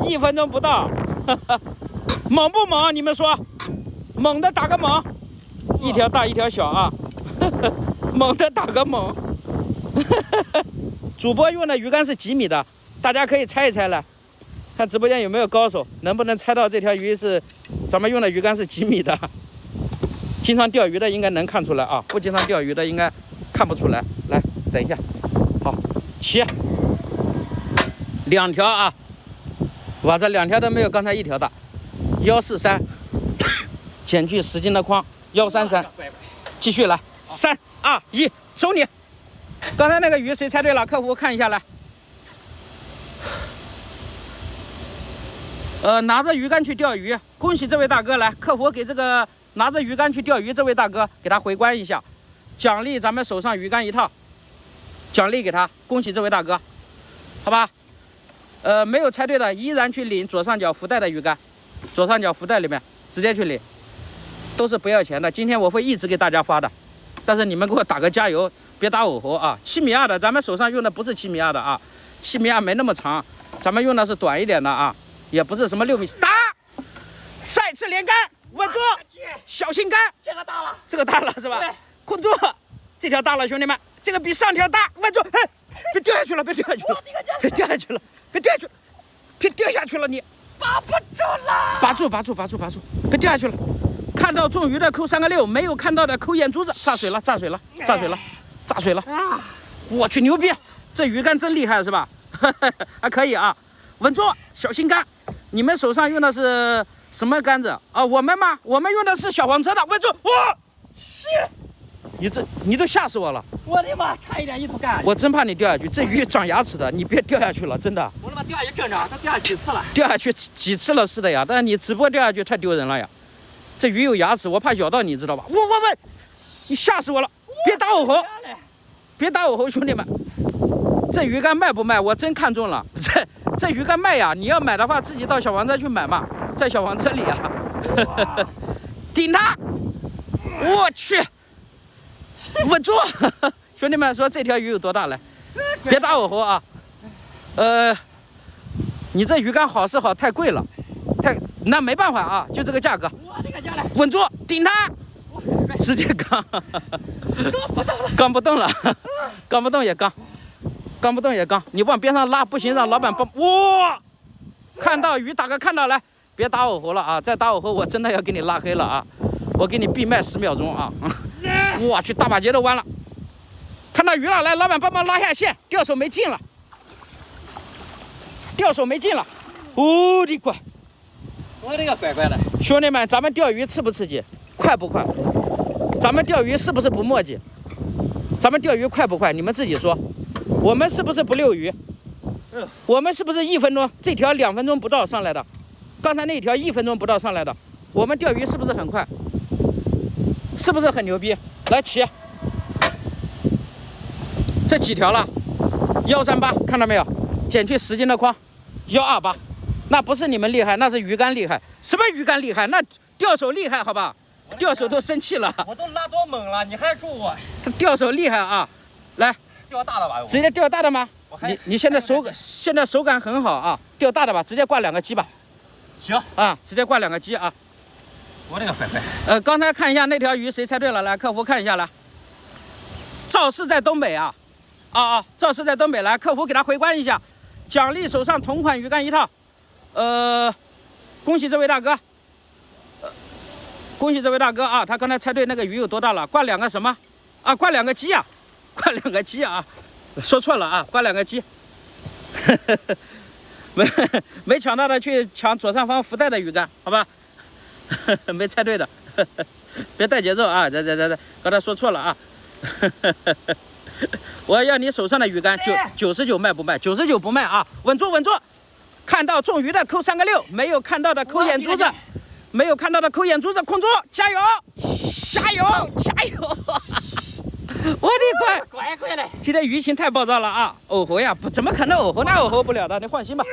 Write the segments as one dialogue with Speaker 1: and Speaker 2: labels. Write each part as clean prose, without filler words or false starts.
Speaker 1: 1分鐘不到，猛不猛？你們說，猛的打個猛，一條大一條小啊，猛的打個猛。主播用的魚竿是幾米的？大家可以猜一猜來，看直播間有沒有高手，能不能猜到這條魚是咱們用的魚竿是幾米的？經常釣魚的應該能看出來啊，不經常釣魚的應該看不出來。來，等一下，好，起，2條啊，哇，這2條都沒有剛才1條大，143，減去10斤的筐，133，繼續來，3、2、1，走你！剛才那個魚誰猜對了？客服看一下來。拿着魚竿去釣魚，恭喜這位大哥！來，客服給這個拿着魚竿去釣魚這位大哥給他回關一下，獎勵咱們手上魚竿1套，獎勵給他，恭喜這位大哥，好吧？沒有猜對的依然去領左上角福袋的魚竿，左上角福袋裡面直接去領，都是不要錢的。今天我会一直给大家发的，但是你们给我打個加油，別打偶猴啊！7米2的，咱們手上用的不是7米2的啊，7米2沒那麼長，咱們用的是短一點的啊，也不是什麼6米。打，再次連桿，穩住，小心桿。這個大了，這個大了是吧？控住，這條大了，兄弟們，這個比上條大，穩住，哎，別掉下去了，別掉下去了，別掉下去了，別掉下去，別掉下去了，你把不住了，把住，把住，把住，把住，別掉下去了。看到中魚的扣3個6，沒有看到的扣眼珠子，炸水了，炸水了，炸水了，炸水了！我去，牛逼！這魚竿真厲害是吧？還可以啊，穩住，小心桿。你們手上用的是什麼桿子啊？我們嗎？我們用的是小黃車的，穩住！哇，去！你都嚇死我了！
Speaker 2: 我的媽，差一點一頭幹！
Speaker 1: 我真怕你掉下去，這魚長牙齒的，你別掉下去了，真的。
Speaker 2: 我他媽掉下去正常，它掉下幾次了？
Speaker 1: 掉下去幾次了是的呀，但是你直播掉下去太丟人了呀。這魚有牙齒，我怕咬到你，知道吧？我，你嚇死我了！別打偶猴，別打偶猴，兄弟們。這魚竿賣不賣？我真看中了。這魚竿賣呀！你要買的話，自己到小黃車去買嘛，在小黃車裡啊。頂它！我去，穩住！兄弟們說這條魚有多大？來，別打偶猴啊！你這魚竿好是好，太貴了，那沒辦法啊，就這個價格。穩住，頂它！直接剛，剛不動了，剛不動也剛，剛不動也剛。你往邊上拉不行，讓老闆幫。哇，看到魚打個看到來，別打偶猴了啊！再打偶猴我真的要給你拉黑了啊！我給你閉麥10秒鐘啊！我去，大把節都彎了。看到魚了，來，老闆幫忙拉下線，釣手沒勁了，釣手沒勁了。哦，你乖！
Speaker 2: 我這個乖乖的，
Speaker 1: 兄弟們，咱們釣魚刺不刺激？快不快？咱們釣魚是不是不墨跡？咱們釣魚快不快？你們自己說。我們是不是不溜魚？我們是不是1分鐘？這條2分鐘不到上來的，剛才那條1分鐘不到上來的，我們釣魚是不是很快？是不是很牛逼？來起，這幾條了？138，看到沒有？減去10斤的筐，128。那不是你們厲害，那是魚竿厲害。什麼魚竿厲害？那釣手厲害，好吧？釣手都生氣了。
Speaker 2: 我都拉多猛了，你還說我？
Speaker 1: 他釣手厲害啊！來，
Speaker 2: 釣大的吧？
Speaker 1: 直接釣大的嗎？你現在手感很好啊，釣大的吧，直接掛2個雞吧。
Speaker 2: 行
Speaker 1: 啊，直接掛2個雞啊。
Speaker 2: 我這個乖乖。
Speaker 1: 剛才看一下那條魚誰猜對了？來，客服看一下來。肇事在東北啊！肇事在東北，來，客服給他回關一下，獎勵手上同款魚竿1套。恭喜這位大哥，恭喜這位大哥啊！他剛才猜對那個魚有多大了？掛2個什麼？啊，掛2個雞啊，掛2個雞啊！說錯了啊，掛2個雞。沒搶到的去搶左上方福袋的魚竿，好吧？沒猜對的，別帶節奏啊！剛才說錯了啊！我要你手上的魚竿99賣不賣？99不賣啊！穩住，穩住！看到中魚的扣3個6，沒有看到的扣眼珠子，沒有看到的扣眼珠子，控住，加油，加油，加油！我的乖，
Speaker 2: 乖嘞！
Speaker 1: 今天魚情太暴躁了啊！偶猴呀，不怎麼可能偶猴？那偶猴不了的，你放心吧。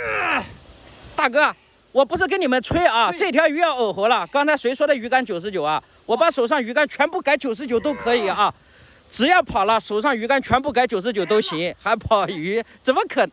Speaker 1: 大哥，我不是跟你們吹啊，這條魚要偶猴了。剛才誰說的魚竿99啊？我把手上魚竿全部改99都可以啊，只要跑了，手上魚竿全部改99都行，還跑魚？怎麼可能？